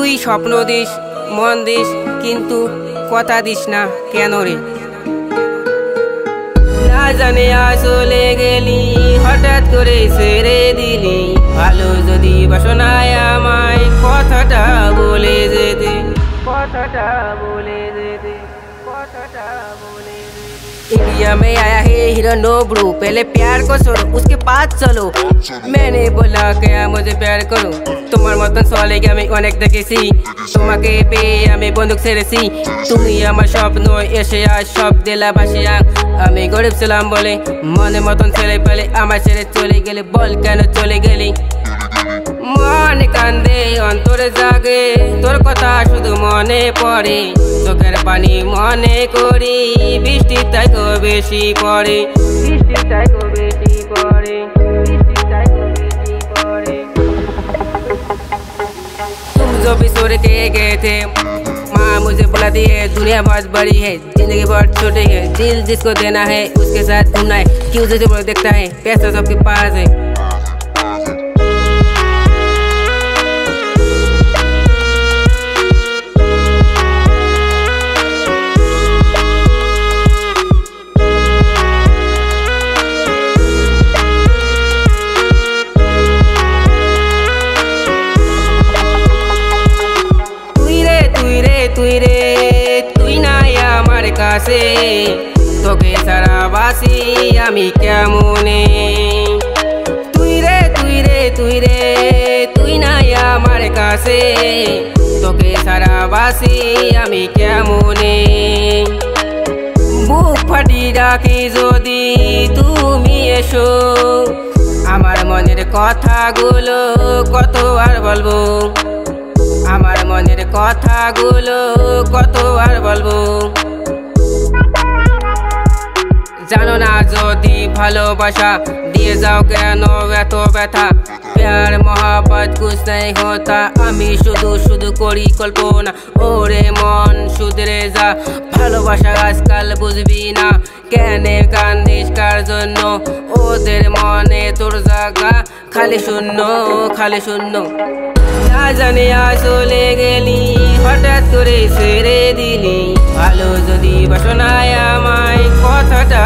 তুই স্বপ্ন দিস মন দিস কিন্তু কথা দিস না কেন রে? না জানে চলে গেলি হঠাৎ করে ছেড়ে দিলি, ভালো যদি বাসনায় আমায় কথাটা বলে যেতে, কথাটা বলে যেতে, কথাটা বলে যেতে। इंडिया में आया है हीरो नो ब्रो, पहले प्यार को छोड़ो उसके पास चलो। मैंने बोला क्या मुझे प्यार करो, তোমার মতন চলে আমি অনেক দেখেছি, তোমাকে পেয়ে আমি বন্দুক ছেড়েছি। তুমি আমার স্বপ্ন এসে আজ সব দিলা ভাসিয়া, আমি গরিব ছিলাম বলে মনে মতন ছেলে পেলে আমার ছেড়ে চলে গেলে, বল কেন চলে গেলি? মনে কান্দে অন্তরে জাগে তোর কথা শুধু মনে পড়ে, চোখের পানি মনে করি বৃষ্টি তাই তো বেশি পড়ে, বৃষ্টি তাই তো বেশি পড়ে, বৃষ্টি তাই তো বেশি পড়ে। तुम जो भी सोच के गए थे माँ मुझे बुला दी है, दुनिया बहुत बड़ी है जिंदगी बहुत छोटी है, दिल जिसको देना है उसके साथ घूमना है, क्यों से जो देखता है पैसा सबके पास है। তুই নাই আমার কাছে, তোকে সারা বাসি আমি কেমনে। তুই নাই আমার কাছে, তোকে সারা বাসি আমি কেমনে। বুক ফাটি রাখি যদি তুমি এসো, আমার মনের কথাগুলো কত আর বলবো, আমার মনের কথাগুলো কত আর বলবো। জানো না যদি ভালোবাসা দিয়ে যাও কেন এত ব্যথা, প্যার মহাব্বত কুছ নাই হতা, আমি শুধু শুধু করি কল্পনা। ওরে মন শুধরে যা, ভালোবাসা আজকাল বুঝবি না, কেনে কান্দিস কার জন্য? ওদের মনে তোর জায়গা খালি শূন্য, খালি শূন্য। না জানে চলে গেলি হঠাৎ করে ছেড়ে দিলি, ভালো যদি বাসনায় আমায় কথাটা